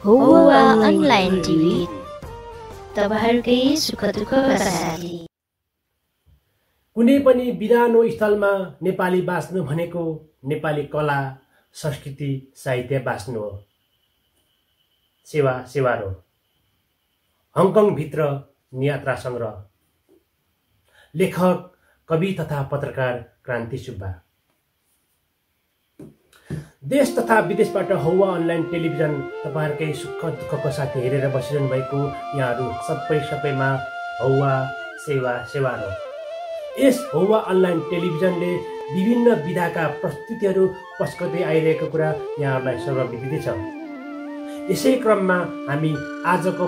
हौवा online TV तपाईहरुकै सुख दुःखका साथी। कुनै पनि बिरानो स्थलमा नेपाली बाँच्नु भनेको नेपाली कला संस्कृति साहित्य बाँच्नु हो। सेवा हो। हङकङ भित्र यात्रा संग्रह। लेखक कवि तथा पत्रकार क्रान्ति सुब्बा। देश तथा विदेशबाट हौवा अनलाइन टेलिभिजन तपाईहरुकै सुख दुःखको साथी हेरेर बसिरहनु भएको यहाँहरु सबैमा हौवा सेवा हो। यस हौवा अनलाइन टेलिभिजनले विभिन्न विधाका प्रस्तुतिहरू पस्कदै आइरहेको कुरा यहाँहरुलाई सर्वविदित छ। यसै क्रममा हामी आजको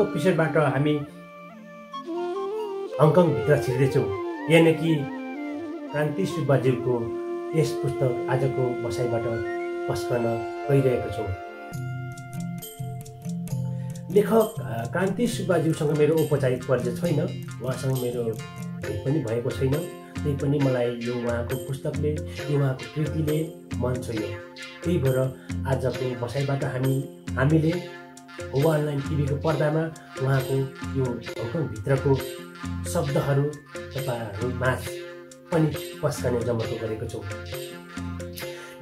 एपिसोडबाट हामी हङकङ भित्र छिर्दैछौँ। यानि कि क्रान्ति सुब्बाज्यूको यस पुस्तक आजको बसाइबाट पस्कन गइरहेको छौँ। लेखक क्रान्ति सुब्बाज्यूसँग मेरो औपचारिक परिचय छैन, उहाँसँग मेरो भेट पनि भएको छैन। त्यही पनि मलाई यो उहाँको पुस्तकले, यो उहाँको कृतिले मन छोयो। त्यही भएर आजको बसाइबाट हामीले हौवा अनलाइन टिभीको पर्दामा उहाँको यो हङकङभित्रको शब्दहरू तपाईहरु माझ पनि पस्कने जमर्को गरेको छौँ।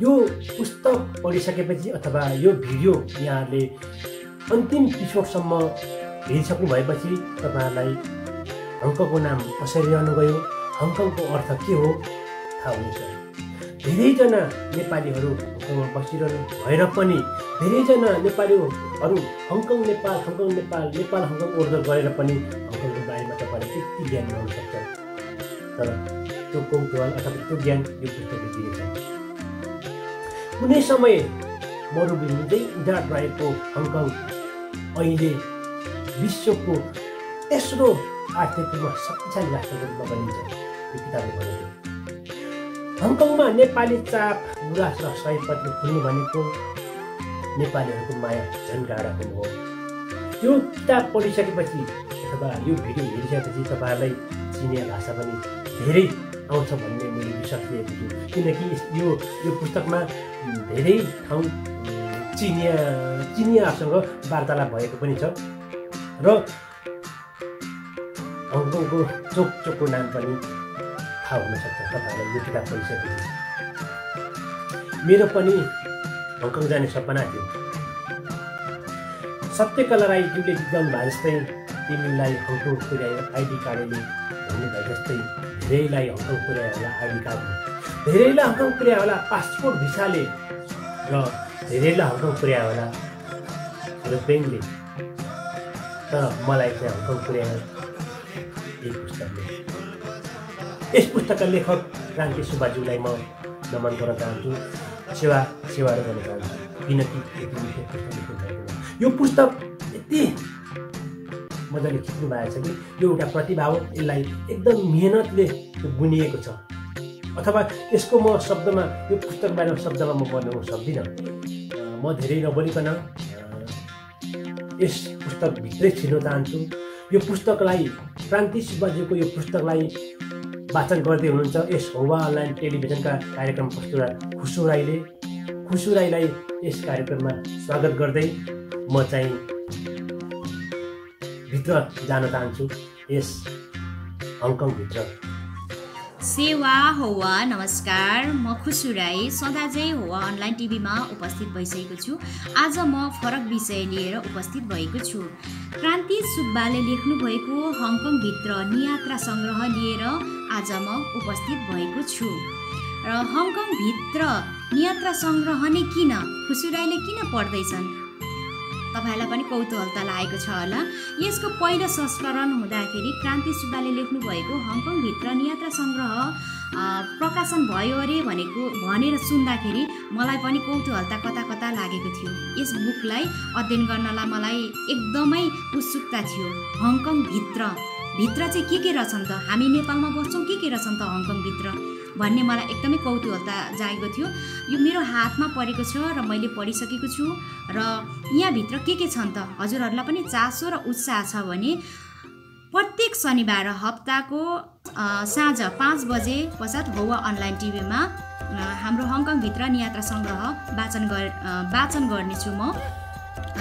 यो पुस्तक पढिसकेपछि अथवा यो भिडियो यहाँले अन्तिम एपिसोडसम्म हेरिसक्नु भएपछि तपाईहरुलाई हङकङको नाम कसरी रहनु गयो, हङकङको अर्थ के हो थाहा हुनेछ। धेरैजना नेपालीहरू हङकङमा बसिरहनु भएर पनि धेरैजना नेपालीहरू हङकङ नेपाल हङकङ ओर्दर गरेर पनि हङकङको बारेमा तपाईहरुले त्यति ज्ञान नहुन सक्छ। तर त्यो कौतूहल अथवा त्यो ज्ञान यो पुस्तकले दिएको छ। कुनै समय मरुभूमिमै उजाड रहेको हङकङ अहिले विश्वको तेस्रो आर्थिक रूपमा शक्तिशाली राष्ट्रको रूपमा बनिन्छ। यो किताबले भनेको हङकङमा नेपाली चाप गुराँस र सयपत्री फुल्नु भनेको नेपालीहरूको माया झन् गाढा हुनु हो। यो किताब पढिसकेपछि अथवा यो भिडियो हेरिसकेपछि तपाईहरुलाई चिनिया भाषा पनि धेरै आउँछ भन्ने मैले विश्वास लिएको छु। किनकि यो पुस्तकमा धेरै ठाउँ चिनियासँग वार्तालाप भएको पनि छ र हङकङको चोकको नाम पनि थाहा हुन सक्छ तपाईहरुलाई यो किताब पढिसकेपछि। मेरो पनि हङकङ जाने सपना थियो। सत्यकला राईज्यूले गीत भए जस्तै तिमीलाई हङकङ पुर्यायो आइडी कार्डले भन्नुभए जस्तै धेरैलाई हङकङ पुर्यायो होला आइडी कार्डले, धेरैलाई हङकङ पुर्यायो होला पासपोर्ट भिसाले र धेरैलाई हङकङ पुर्यायो होला एरोप्लेनले। तर मलाई चाहिँ हङकङ पुर्यायो यही पुस्तकले। यस पुस्तकका लेखक क्रान्ति सुब्बाज्यूलाई म नमन गर्न चाहन्छु, सेवा गर्न चाहन्छु। किनकि यो पुस्तक यति मजाले खिच्नु भएको छ कि यो एउटा प्रतिभा हो। यसलाई एकदम मेहनतले बुनिएको छ। अथवा यसको म शब्दमा यो पुस्तक बारेमा शब्दमा म बनाउन सक्दिनँ। म धेरै नबोलिकन यस पुस्तकभित्रै छिर्न चाहन्छु। यो पुस्तकलाई क्रान्ति सुब्बाज्यूको यो पुस्तकलाई वाचन गर्दै हुनुहुन्छ यस हौवा अनलाइन टेलिभिजनका कार्यक्रम प्रस्तुता खुसु राईलाई यस कार्यक्रममा स्वागत गर्दै म चाहिँ भित्र जान चाहन्छु। यस हङकङभित्र सेवा हौवा नमस्कार, म खुसु राई सदाझै हौवा अनलाइन टिभीमा उपस्थित भइसकेको छु। आज म फरक विषय लिएर उपस्थित भएको छु। क्रान्ति सुब्बाले लेख्नु भएको हङकङभित्र नियात्रा संग्रह लिएर आज म उपस्थित भएको छु। र हङकङभित्र नियात्रा संग्रह नै किन खुसु राईले किन पढ्दैछन् तपाईहरुलाई पनि कौतूहलता लागेको छ होला। यसको पहिलो संस्करण हुँदाखेरि क्रान्ति सुब्बाले लेख्नु भएको हङकङभित्र नियात्रा संग्रह प्रकाशन भयो अरे भनेर सुन्दाखेरि मलाई पनि कौतूहलता कता लागेको थियो। यस बुकलाई अध्ययन गर्नलाई मलाई एकदमै उत्सुकता थियो। हङकङभित्र चाहिँ के रहेछन् त, हामी नेपालमा बस्छौँ के रहेछन् त हङकङभित्र भन्ने मलाई एकदमै कौतूहलता जागेको थियो। यो मेरो हातमा परेको छ र मैले पढिसकेको छु। र यहाँभित्र के छन् त हजुरहरूलाई पनि चासो र उत्साह छ भने प्रत्येक शनिबार हप्ताको साँझ 5 बजे पश्चात हौवा अनलाइन टिभीमा हाम्रो हङकङभित्र नियात्रा संग्रह वाचन गर्नेछु म।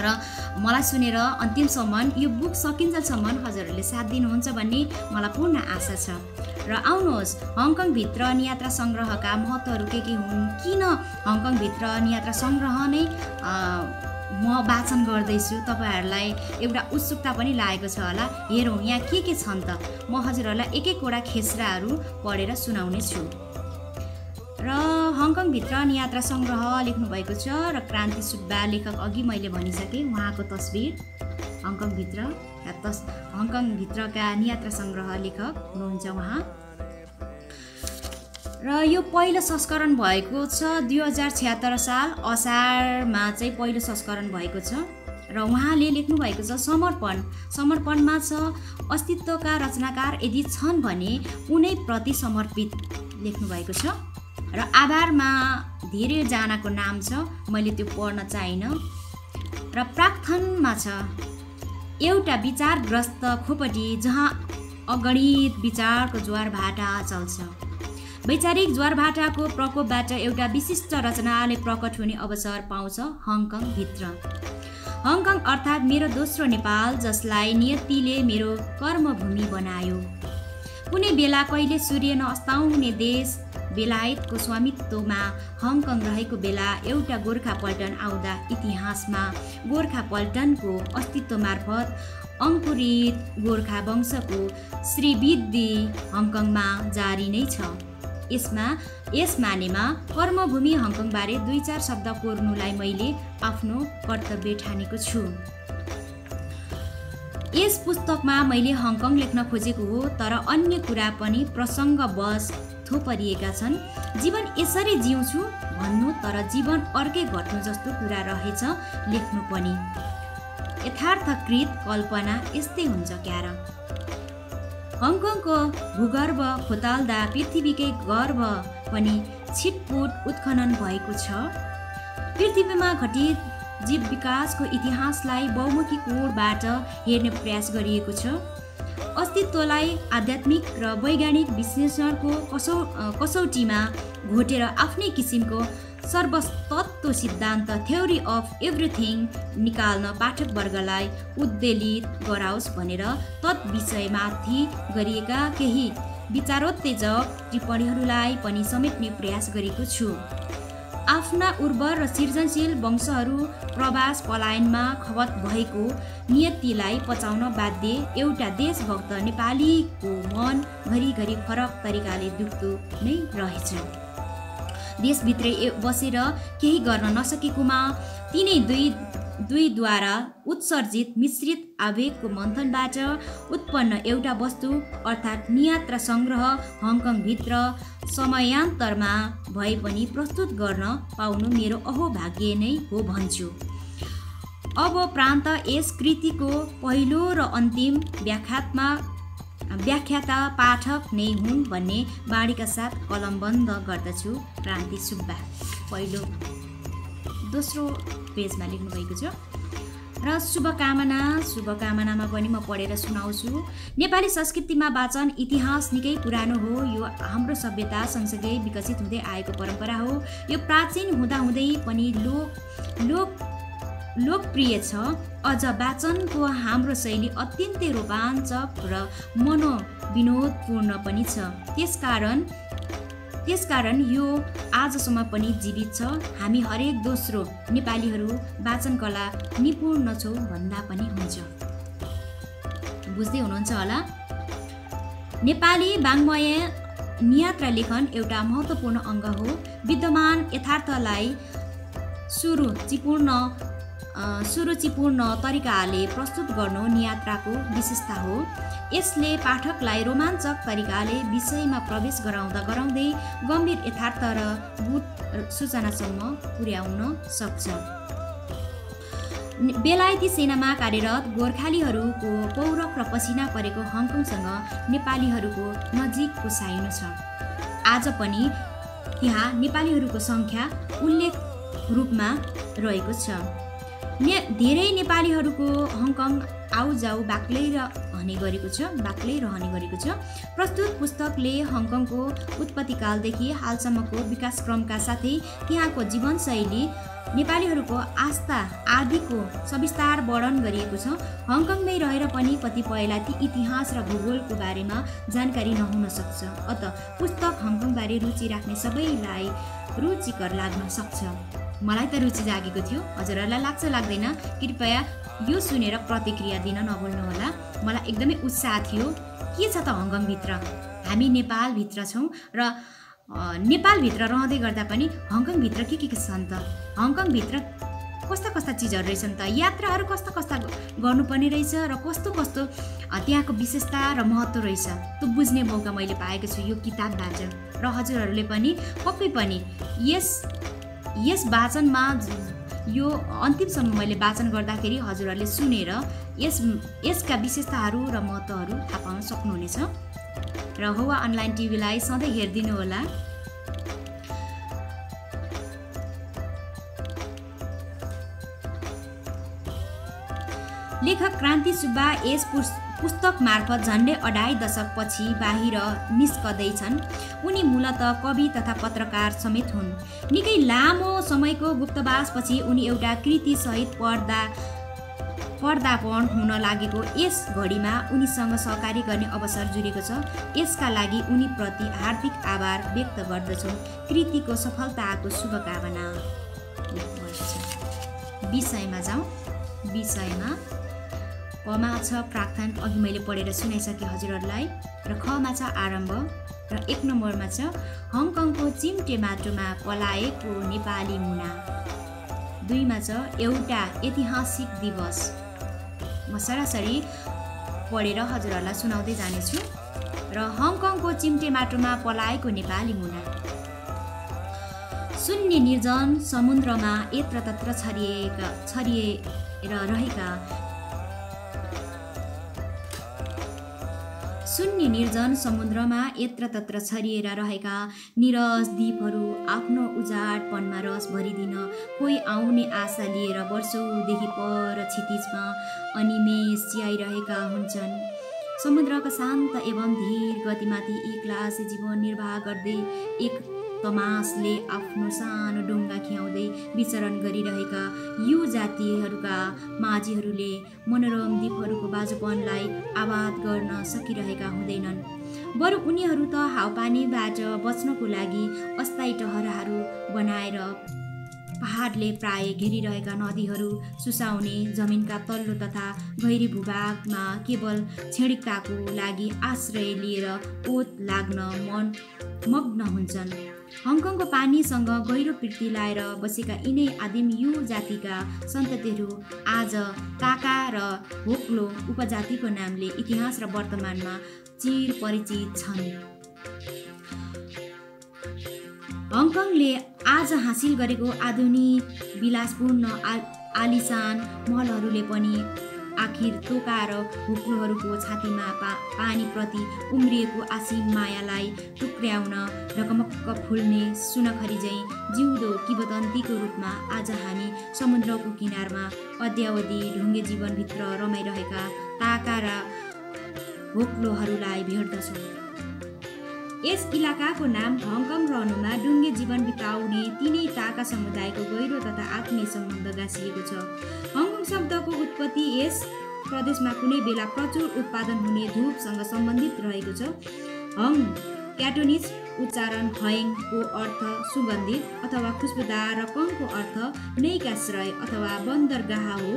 र मलाई सुनेर अन्तिमसम्म यो बुक सकिन्जेलसम्म हजुरहरूले साथ दिनुहुन्छ भन्ने मलाई पूर्ण आशा छ। र आउनुहोस्, हङकङभित्र नियात्रा सङ्ग्रहका महत्त्वहरू के हुन्, किन हङकङभित्र नियात्रा सङ्ग्रह नै म वाचन गर्दैछु, तपाईँहरूलाई एउटा उत्सुकता पनि लागेको छ होला। हेरौँ यहाँ के छन् त, म हजुरहरूलाई एक एकवटा खेसराहरू पढेर सुनाउने छु। र हङकङभित्र नियात्रा सङ्ग्रह लेख्नुभएको छ र क्रान्ति सुब्बा लेखक, अघि मैले भनिसकेँ, उहाँको तस्बिर हङकङभित्रका नियात्रा सङ्ग्रह लेखक हुनुहुन्छ उहाँ। र यो पहिलो संस्करण भएको छ 2076 साल असारमा चाहिँ पहिलो संस्करण भएको छ। र उहाँले लेख्नु भएको छ समर्पणमा छ अस्तित्वका रचनाकार यदि छन् भने उनै प्रति समर्पित लेख्नु भएको छ। र आभारमा धेरैजनाको नाम छ, मैले त्यो पढ्न चाहिनँ। र प्रार्थनमा छ एउटा विचारग्रस्त खोपडी जहाँ अगणित विचारको ज्वारभाटा चल्छ। वैचारिक ज्वारभाटाको प्रकोपबाट एउटा विशिष्ट रचनाले प्रकट हुने अवसर पाउँछ हङकङभित्र। हङकङ अर्थात् मेरो दोस्रो नेपाल, जसलाई नियतिले मेरो कर्मभूमि बनायो। कुनै बेला कहिले सूर्य नअस्ताउने देश बेलायतको स्वामित्वमा हङकङ रहेको बेला एउटा गोर्खा पल्टन आउँदा इतिहासमा गोर्खा पल्टनको अस्तित्व मार्फत अङ्कुरित गोर्खा वंशको श्रीवृद्धि हङकङमा जारी नै छ। यस मानेमा कर्मभूमि हङकङबारे 2-4 शब्द कोर्नुलाई मैले आफ्नो कर्तव्य ठानेको छु। यस पुस्तकमा मैले हङकङ लेख्न खोजेको हो, तर अन्य कुरा पनि प्रसङ्गवश थोपरिएका छन्। जीवन यसरी जिउँछु भन्नु, तर जीवन अर्कै घट्नु जस्तो कुरा रहेछ लेख्नु पनि। यथार्थकृत कल्पना यस्तै हुन्छ क्यार। हङकङको भूगर्भ खोताल्दा पृथ्वीकै गर्भ पनि छिटपुट उत्खनन भएको छ। पृथ्वीमा घटित जीव विकासको इतिहासलाई बहुमुखी कोणबाट हेर्ने प्रयास गरिएको छ। अस्तित्वलाई आध्यात्मिक र वैज्ञानिक विश्लेषणको कसौटीमा घोटेर आफ्नै किसिमको सर्वतत्व सिद्धान्त थ्योरी अफ एभ्रिथिङ निकाल्न पाठकवर्गलाई उद्वेलित गराओस् भनेर तत् विषयमाथि गरिएका केही विचारोत्तेजक टिप्पणीहरूलाई पनि समेट्ने प्रयास गरेको छु। आफ्ना उर्वर र सृजनशील वंशहरू प्रवास पलायनमा खपत भएको नियतिलाई पचाउन बाध्य एउटा देशभक्त नेपालीको मन घरिघरि फरक तरिकाले दुख्दो नै रहेछ। देशभित्रै बसेर केही गर्न नसकेकोमा तिनै दुईद्वारा उत्सर्जित मिश्रित आवेगको मन्थनबाट उत्पन्न एउटा वस्तु अर्थात् नियात्रा सङ्ग्रह हङकङभित्र समयान्तरमा भए पनि प्रस्तुत गर्न पाउनु मेरो अहोभाग्य नै हो भन्छु। अब प्रान्त यस कृतिको पहिलो र अन्तिम व्याख्याता पाठक नै हुन् भन्ने बाणीका साथ कलम बन्द गर्दछु। क्रान्ति सुब्बा दोस्रो पेजमा लेख्नुभएको छ। र शुभकामनामा पनि म पढेर सुनाउँछु। नेपाली संस्कृतिमा वाचन इतिहास निकै पुरानो हो। यो हाम्रो सभ्यता सँगसँगै विकसित हुँदै आएको परम्परा हो। यो प्राचीन हुँदाहुँदै पनि लोकप्रिय छ। अझ वाचनको हाम्रो शैली अत्यन्तै रोमाञ्चक र मनोविनोदपूर्ण पनि छ। त्यसकारण यो आजसम्म पनि जीवित छ। हामी हरेक दोस्रो नेपालीहरू वाचन कला निपुण छौँ भन्दा पनि हुन्छ। बुझ्दै हुनुहुन्छ होला। नेपाली वाङ्मय नियात्रा लेखन एउटा महत्त्वपूर्ण अङ्ग हो। विद्यमान यथार्थलाई सुरुचिपूर्ण तरिकाले प्रस्तुत गर्नु नियात्राको विशेषता हो। यसले पाठकलाई रोमाञ्चक तरिकाले विषयमा प्रवेश गराउँदै गम्भीर यथार्थ र गुट सूचनासम्म पुर्याउन सक्छ। बेलायती सेनामा कार्यरत गोर्खालीहरूको पौरख र पसिना परेको हङकङसँग नेपालीहरूको नजिकको साइनो छ। आज पनि त्यहाँ नेपालीहरूको सङ्ख्या उल्लेख रूपमा रहेको छ। धेरै नेपालीहरूको हङकङ आउजाउ बाक्लै रहने गरेको छ। प्रस्तुत पुस्तकले हङकङको उत्पत्तिकालदेखि हालसम्मको विकासक्रमका साथै त्यहाँको जीवनशैली नेपालीहरूको आस्था आदिको सविस्तार वर्णन गरिएको छ। हङकङमै रहेर पनि कतिपयलाई ती इतिहास र भूगोलको बारेमा जानकारी नहुन सक्छ। अत पुस्तक हङकङबारे रुचि राख्ने सबैलाई रुचिकर लाग्न सक्छ। मलाई त रुचि जागेको थियो, हजुरहरूलाई लाग्छ लाग्दैन कृपया यो सुनेर प्रतिक्रिया दिन नभुल्नुहोला। मलाई एकदमै उत्साह थियो, के छ त हङकङभित्र, हामी नेपालभित्र छौँ र नेपालभित्र रहँदै गर्दा पनि हङकङभित्र के छन् त, हङकङभित्र कस्ता कस्ता चिजहरू रहेछन् त, यात्राहरू कस्ता कस्ता गर्नुपर्ने रहेछ र कस्तो कस्तो त्यहाँको विशेषता र महत्त्व रहेछ, त्यो बुझ्ने मौका मैले पाएको छु यो किताबबाट। र हजुरहरूले पनि पक्कै पनि यस वाचनमा यो अन्तिमसम्म मैले वाचन गर्दाखेरि हजुरहरूले सुनेर यसका विशेषताहरू र महत्त्वहरू थाहा पाउन सक्नुहुनेछ। र हौवा अनलाइन टिभीलाई सधैँ हेरिदिनु होला। लेखक क्रान्ति सुब्बा यस पुस्तक मार्फत झन्डै 2.5 दशकपछि बाहिर निस्कँदैछन्। उनी मूलत कवि तथा पत्रकार समेत हुन्। निकै लामो समयको गुप्तवासपछि उनी एउटा कृतिसहित पर्दापण हुन लागेको यस घडीमा उनीसँग सहकारी गर्ने अवसर जुरेको छ। यसका लागि उनीप्रति हार्दिक आभार व्यक्त गर्दछौँ। कृतिको सफलताको शुभकामना। विषयमा जाउँ। विषयमा कमा छ प्रार्थना, अघि मैले पढेर सुनाइसकेँ हजुरहरूलाई। र खमा छ आरम्भ। र 1 नम्बरमा छ हङकङको चिम्टे माटोमा पलाएको नेपाली मुना। 2 मा छ एउटा ऐतिहासिक दिवस। म सरासरी पढेर हजुरहरूलाई सुनाउँदै जानेछु। र हङकङको चिम्टे माटोमा पलाएको नेपाली मुना। शून्य निर्जन समुद्रमा यत्रतत्र छरिएर रहेका शून्य निर्जन समुद्रमा यत्रतत्र छरिएर रहेका निरस द्वीपहरू आफ्नो उजाडपनमा रस भरिदिन कोही आउने आशा लिएर वर्षौँदेखि पर क्षितिजमा अनिमेष चियाइरहेका हुन्छन्। समुद्रका शान्त एवं धीर गतिमाथि एक्लासे जीवन निर्वाह गर्दै एक तमासले आफ्नो सानो डुङ्गा खियाउँदै विचरण गरिरहेका यो जातिहरूका माझीहरूले मनोरम द्वीपहरूको बाजुपनलाई आबाद गर्न सकिरहेका हुँदैनन्। बरु उनीहरू त हावापानीबाट बच्नको लागि अस्थायी टहराहरू बनाएर पहाडले प्राय घेरिरहेका नदीहरू सुसाउने जमिनका तल्लो तथा गहिरी भूभागमा केवल क्षणिकताको लागि आश्रय लिएर ओत लाग्न मग्न हुन्छन्। हङकङको पानीसँग गहिरो प्रीति लाएर बसेका यिनै आदिम यो जातिका सन्ततिहरू आज ताका र होक्लो उपजातिको नामले इतिहास र वर्तमानमा चिर परिचित छन्। हङकङले आज हासिल गरेको आधुनिक विलासपूर्ण आलिसान महलहरूले पनि आखिर तोका र हुक्लोहरूको छातीमा पानीप्रति उम्रिएको आसिम मायालाई टुक्र्याउन ढकमक्क फुल्ने सुनखरी झैँ जिउँदो किंवदन्तीको रूपमा आज हामी समुद्रको किनारमा अद्यावधि ढुङ्गे जीवनभित्र रमाइरहेका ताका र होक्लोहरूलाई भेट्दछौँ। यस इलाकाको नाम हङकङ रहनुमा डुङ्गे जीवन बिताउने तिनै ताका समुदायको गहिरो तथा आत्मीय सम्बन्ध गाँसिएको छ। हङकङ शब्दको उत्पत्ति यस प्रदेशमा कुनै बेला प्रचुर उत्पादन हुने धूपसँग सम्बन्धित रहेको छ। हङ क्याटोनिज उच्चारण हयङको अर्थ सुगन्धित अथवा खुसबुदार र कङको अर्थ नैकाश्रय अथवा बन्दरगाह हो।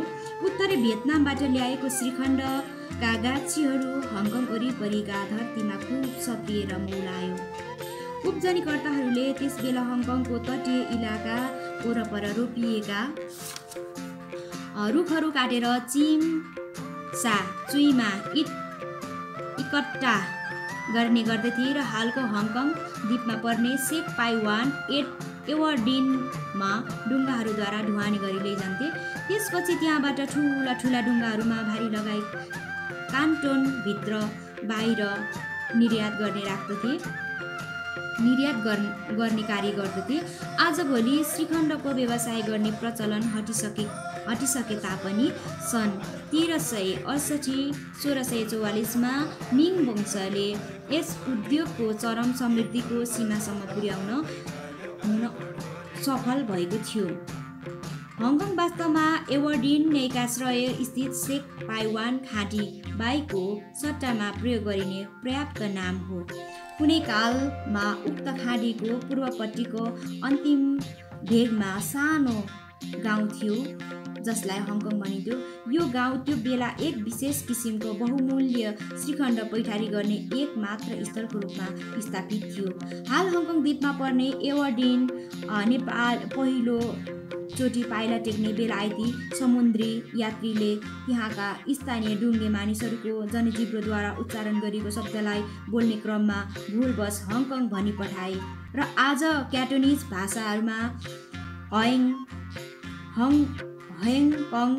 उत्तरी भियतनामबाट ल्याएको श्रीखण्डका गाछीहरू हङकङ वरिपरिका धरतीमा खुब सकिएर मौलायो। उब्जनीकर्ताहरूले त्यसबेला हङकङको तटीय इलाका वरपर रोपिएका रुखहरू काटेर चिम्सा चुइमा इकट्ठा गर्ने गर्दथे र हालको हङकङ द्वीपमा पर्ने सेक पाइवान एवर्डिनमा डुङ्गाहरूद्वारा ढुवानी गरी लैजान्थे। त्यसपछि त्यहाँबाट ठुला ठुला डुङ्गाहरूमा भारी लगाई कान्टोनभित्र बाहिर निर्यात गर्ने कार्य गर्दथे। आजभोलि श्रीखण्डको व्यवसाय गर्ने प्रचलन हटिसके तापनि सन् 1368-1644 मिङ वंशले यस उद्योगको चरम समृद्धिको सीमासम्म पुर्याउन सफल भएको थियो। हङकङ वास्तवमा एबरडिन नैकाश्रय स्थित सेक पाइवान घाँटी बाईको सट्टामा प्रयोग गरिने पर्याप्त नाम हो। कुनै कालमा उक्त खाडीको पूर्वपट्टिको अन्तिम भेगमा सानो गाउँ थियो जसलाई हङकङ भनिन्थ्यो। यो गाउँ त्यो बेला एक विशेष किसिमको बहुमूल्य श्रीखण्ड पैठारी गर्ने एक मात्र स्थलको रूपमा स्थापित थियो। हाल हङकङ द्वीपमा पर्ने एबरडिन नेपाल पहिलो चोटि पाइला टेक्ने बेलायती समुद्री यात्रीले त्यहाँका स्थानीय डुङ्गे मानिसहरूको जनजीव्रोद्वारा उच्चारण गरिएको शब्दलाई बोल्ने क्रममा भुलवश हङकङ भनी पठाए र आज क्याटोनिज भाषाहरूमा हङकङ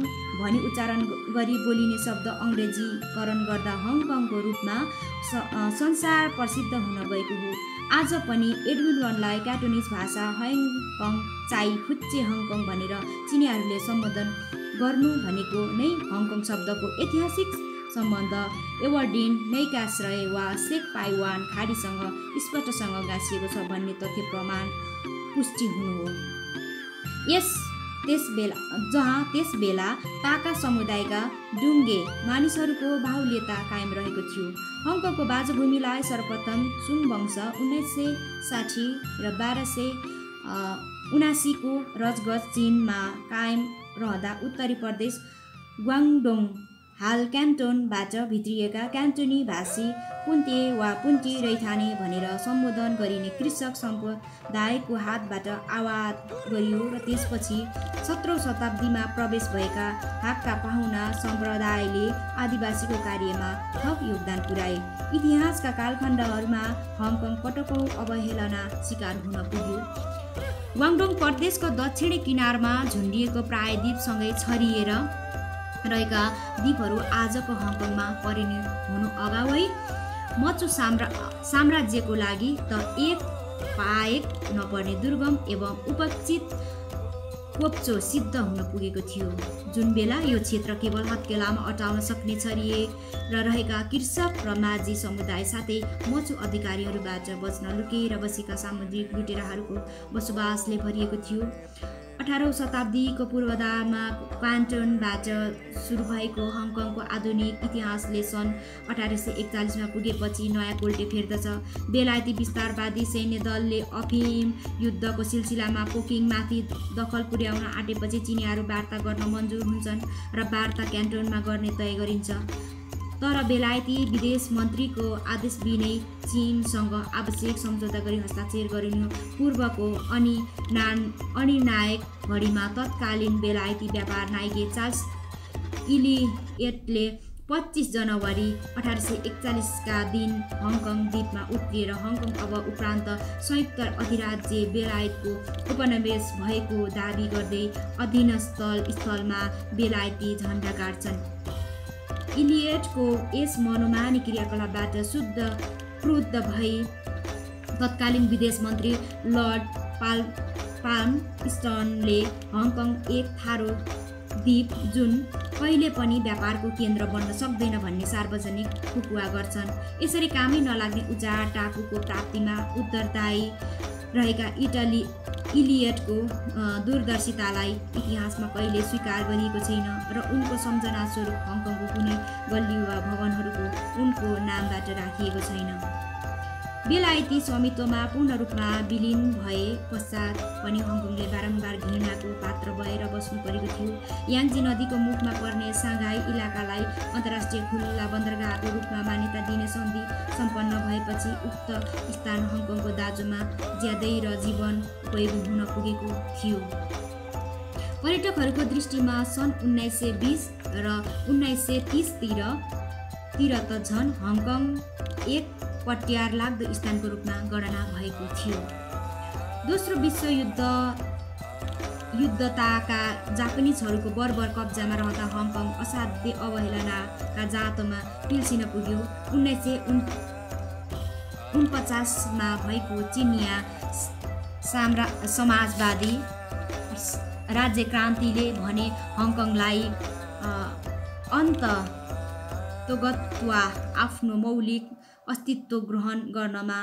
भनी उच्चारण गरी बोलिने शब्द अङ्ग्रेजीकरण गर्दा हङकङको रूपमा संसार प्रसिद्ध हुन गएको हो। आज पनि एडविन वनलाई क्याटोनिज भाषा हङकङ चाइ फुच्चे हङकङ भनेर चिनियाहरूले सम्बोधन गर्नु भनेको नै हङकङ शब्दको ऐतिहासिक सम्बन्ध एबरडिन नैकाश्रय वा सेक पाइवान खाडीसँग स्पष्टसँग गाँसिएको छ भन्ने तथ्य प्रमाण पुष्टि हुनु हो। त्यस बेला ताका समुदायका डुङ्गे मानिसहरूको बाहुल्यता कायम रहेको थियो। हङकङको बाजभूमिलाई सर्वप्रथम सुङ वंश 1960 र 1279 को रजगज चीनमा कायम रहँदा उत्तरी प्रदेश ग्वाङ्डोङ हाल क्यान्टोनबाट भित्रिएका क्यान्टोनी भाषी पुन्ते वा पुन्टी रैथाने भनेर सम्बोधन गरिने कृषक सम्प्रदायको हातबाट आवाज गरियो र त्यसपछि 17औं शताब्दीमा प्रवेश भएका हाक्का पाहुना सम्प्रदायले आदिवासीको कार्यमा थप योगदान पुर्याए। इतिहासका कालखण्डहरूमा हङकङ पटकौँ अवहेलना शिकार हुन पुग्यो। ग्वाङ्डोङ प्रदेशको दक्षिणी किनारमा झुन्डिएको प्रायद्वीपसँगै छरिएर रहेका द्वीपहरू आजको हङकङमा परिणत हुनु अगावै मचु साम्राज्यको लागि त एक पाएक नपर्ने दुर्गम एवं उपस्थित कोप्चो सिद्ध हुन पुगेको थियो। जुन बेला यो क्षेत्र केवल हत्केलामा अटाउन सक्ने छरिएर रहेका कृषक र माझी समुदाय साथै मचु अधिकारीहरूबाट बच्न लुकेर बसेका सामुद्रिक लुटेराहरूको बसोबासले भरिएको थियो। 18औं शताब्दीको पूर्वाधारमा क्यान्टोनबाट सुरु भएको हङकङको आधुनिक इतिहासले सन् 1841 मा पुगेपछि नयाँ कोल्टे फेर्दछ। बेलायती विस्तारवादी सैन्य दलले अफिम युद्धको सिलसिलामा पोकिङमाथि दखल पुर्याउन आँटेपछि चिनियाहरू वार्ता गर्न मन्जुर हुन्छन् र वार्ता क्यान्टोनमा गर्ने तय गरिन्छ। तर बेलायती विदेश मन्त्रीको आदेश बिनै चीनसँग आवश्यक सम्झौता गरी हस्ताक्षर गरिनु पूर्वको अनिर्णायक घडीमा तत्कालीन बेलायती व्यापार नायक चार्ल्स इलियटले 25 जनवरी 1841 का दिन हङकङ द्वीपमा उत्रिएर हङकङ अब उपरान्त संयुक्त अधिराज्य बेलायतको उपनिवेश भएको दाबी गर्दै अधीनस्थ स्थलमा बेलायती झण्डा गाड्छन्। इलियटको यस मनोमानी क्रियाकलापबाट क्रुद्ध भई तत्कालीन विदेश मन्त्री लर्ड पाल्मस्टनले हङकङ एक थारो द्वीप जुन कहिले पनि व्यापारको केन्द्र बन्न सक्दैन भन्ने सार्वजनिक खुकुवा गर्छन्। यसरी कामै नलाग्ने उजाड टापुको प्राप्तिमा उत्तरदायी रहेका इलियटको दूरदर्शितालाई इतिहासमा कहिले स्वीकार गरिएको छैन र उनको सम्झना स्वरूप हङकङको कुनै गल्ली वा भवनहरूको उनको नामबाट राखिएको छैन। बेलायती स्वामित्वमा पूर्ण रूपमा विलिन भए पश्चात पनि हङकङले बारम्बार घृणाको पात्र भएर बस्नु परेको थियो। याङ्जी नदीको मुखमा पर्ने साङ्घाई इलाकालाई अन्तर्राष्ट्रिय खुल्ला बन्दरगाहको रूपमा मान्यता दिने सन्धि सम्पन्न भएपछि उक्त स्थान हङकङको दाजुमा ज्यादै र जीवन उपयोगी हुन पुगेको थियो। पर्यटकहरूको दृष्टिमा सन् 1920 र 1930 तिर त झन हङकङ एक पट्यार लाग्दो स्थानको रूपमा गणना भएको थियो। दोस्रो विश्वयुद्धताका जापानिजहरूको बर्बर कब्जामा रहँदा हङकङ असाध्य अवहेलनाका जाँतोमा पिल्सिन पुग्यो। 1949 मा भएको चिनिया समाजवादी राज्य क्रान्तिले भने हङकङलाई अन्ततोगत्वा आफ्नो मौलिक अस्तित्व ग्रहण गर्नमा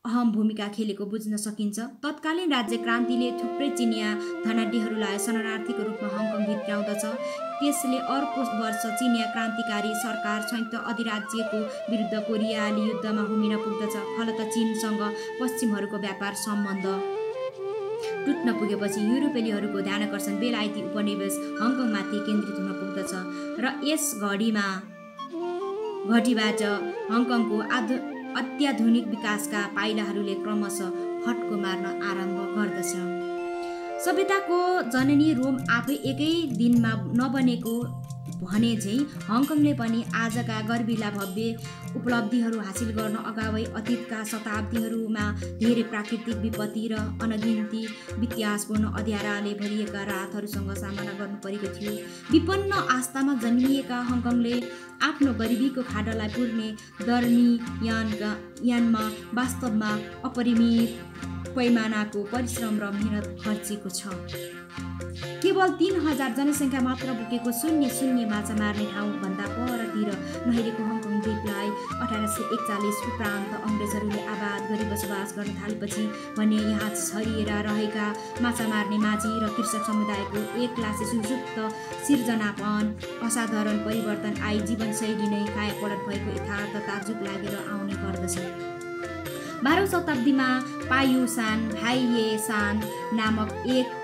अहम भूमिका खेलेको बुझ्न सकिन्छ। तत्कालीन राज्य क्रान्तिले थुप्रै चिनिया धनाढ्यहरूलाई शरणार्थीको रूपमा हङकङ भित्राउँदछ। त्यसले अर्को वर्ष चिनिया क्रान्तिकारी सरकार संयुक्त अधिराज्यको विरुद्ध कोरियाली युद्धमा होमिन पुग्दछ। फलत चीनसँग पश्चिमहरूको व्यापार सम्बन्ध टुट्न पुगेपछि युरोपेलीहरूको ध्यानाकर्षण बेलायती उपनिवेश हङकङमाथि केन्द्रित हुन पुग्दछ र यस घडीबाट हङकङको अत्याधुनिक विकासका पाइलाहरूले क्रमशः फड्को मार्न आरम्भ गर्दछ। सभ्यताको जननी रोम आफै एकै दिनमा नबनेको भने झैँ हङकङले पनि आजका गर्विला भव्य उपलब्धिहरू हासिल गर्न अगावै अतीतका शताब्दीहरूमा धेरै प्राकृतिक विपत्ति र अनगिन्ती इतिहासपूर्ण अँध्याराले भरिएका रातहरूसँग सामना गर्नु परेको थियो। विपन्न आस्थामा जन्मिएका हङकङले आफ्नो गरिबीको खाडललाई पुर्ने दरमियानमा वास्तवमा अपरिमित पैमानाको परिश्रम र मेहनत खर्चेको छ। केवल 3000 जनसङ्ख्या मात्र बोकेको शून्य माछा मार्ने ठाउँभन्दा परतिर नहेरेको हङकङ द्वीपलाई 1841 उपरान्त अङ्ग्रेजहरूले आबाद गरी बसोबास गर्न थालेपछि भने यहाँ छरिएर रहेका माछा मार्ने माझी र कृषक समुदायको एकलासे सुसुप्त सिर्जनापन असाधारण परिवर्तन आई जीवनशैली नै कायापलट भएको यथार्थ ताजुब लागेर आउने गर्दछ। 12औं शताब्दीमा पायुसान भाइयेसान नामक एक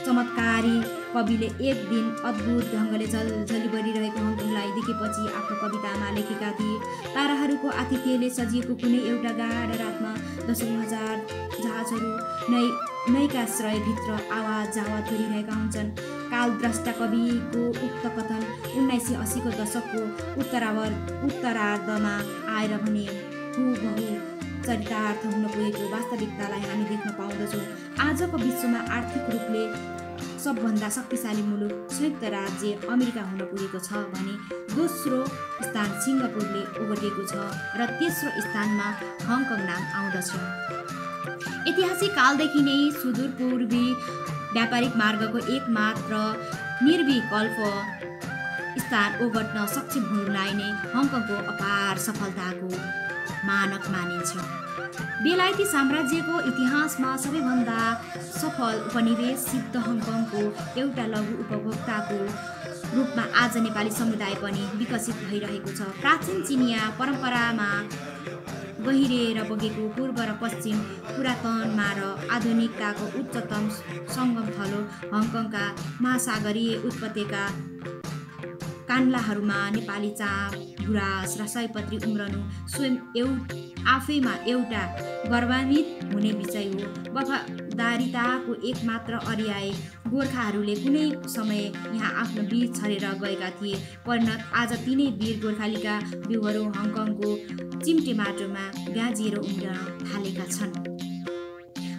चमत्कारी कविले एक दिन अद्भुत ढङ्गले झलझली बढिरहेको हङकङलाई देखेपछि आफ्नो कवितामा लेखेका थिए। ताराहरूको आतिथ्यले सजिएको कुनै एउटा गाढ रातमा 10,000 जहाजहरू नैकाश्रयभित्र आवाज जावाज गरिरहेका हुन्छन्। कालद्रष्टा कविको उक्त कथन 1980को दशकको उत्तरार्धमा आएर भने हुबहु चरितार्थ हुन पुगेको वास्तविकतालाई हामी देख्न पाउँदछौँ। आजको विश्वमा आर्थिक रूपले सबभन्दा शक्तिशाली मुलुक संयुक्त राज्य अमेरिका हुन पुगेको छ भने दोस्रो स्थान सिङ्गापुरले ओगटेको छ र तेस्रो स्थानमा हङकङ नाम आउँदछ। ऐतिहासिक कालदेखि नै सुदूर पूर्वी व्यापारिक मार्गको एकमात्र निर्विकल्प स्थान ओगट्न सक्षम हुनुलाई नै हङकङको अपार सफलताको मानक मानिन्छ। बेलायती साम्राज्यको इतिहासमा सबैभन्दा सफल उपनिवेश सिद्ध हङकङको एउटा लघु उपभोक्ताको रूपमा आज नेपाली समुदाय पनि विकसित भइरहेको छ। प्राचीन चिनिया परम्परामा गहिरिएर बगेको पूर्व र पश्चिम पुरातनमा र आधुनिकताको उच्चतम सङ्गम थलो हङकङका महासागरीय उत्पत्यका कान्लाहरूमा नेपाली चाप गुराँस र सयपत्री उम्रनु स्वयं आफैमा एउटा गौरवान्वित हुने विषय हो। वफादारीताको एकमात्र अर्याय गोर्खाहरूले कुनै समय यहाँ आफ्नो वीर छरेर गएका थिए। परिणत आज तिनै वीर गोर्खालीका बिउहरू हङकङको चिम्टे माटोमा गाँजिएर उम्रन थालेका छन्।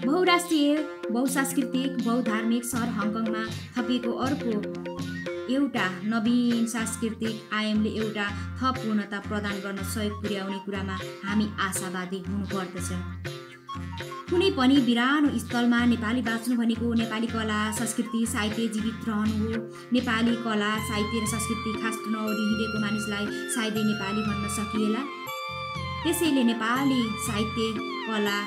बहुराष्ट्रिय बहुसांस्कृतिक बहुधार्मिक सहर हङकङमा थपिएको अर्को एउटा नवीन सांस्कृतिक आयामले एउटा थप पूर्णता प्रदान गर्न सहयोग पुर्याउने कुरामा हामी आशावादी हुनुपर्दछ। कुनै पनि बिरानो स्थलमा नेपाली बाँच्नु भनेको नेपाली कला संस्कृति साहित्य जीवित रहनु हो। नेपाली कला साहित्य र संस्कृति खास नौरी हिँडेको मानिसलाई सायदै नेपाली भन्न सकिएला। त्यसैले नेपाली साहित्य कला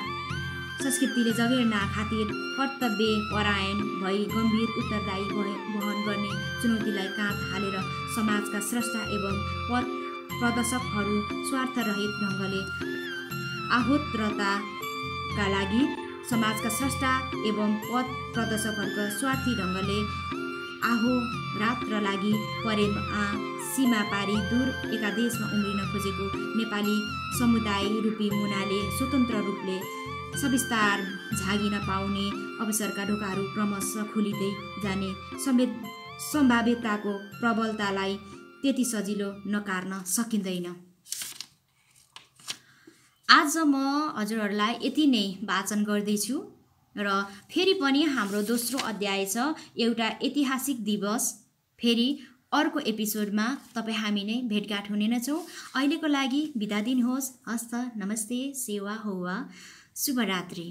संस्कृतिले जगेर्ना खातिर कर्तव्य परायण भई गम्भीर उत्तरदायी वहन गर्ने चुनौतीलाई काँध हालेर समाजका स्रष्टा एवं पथ प्रदर्शकहरू स्वार्थरहित ढङ्गले आहुत्रताका लागि समाजका स्रष्टा एवं पथ प्रदर्शकहरूका स्वार्थी ढङ्गले आहोरात्र लागि परेमा सीमा पारी दूर एका देशमा उम्रिन खोजेको नेपाली समुदाय रूपी मुनाले स्वतन्त्र रूपले सविस्तार झागिन पाउने अवसरका ढोकाहरू क्रमशः खुलिँदै जाने सम्भाव्यताको प्रबलतालाई त्यति सजिलो नकार्न सकिँदैन। आज म हजुरहरूलाई यति नै वाचन गर्दैछु र फेरि पनि हाम्रो दोस्रो अध्याय छ एउटा ऐतिहासिक दिवस। फेरि अर्को एपिसोडमा तपाईँ हामी नै भेटघाट हुने नै छौँ। अहिलेको लागि बिदा दिनुहोस्। हस्त नमस्ते सेवा होवा शुभरात्रि।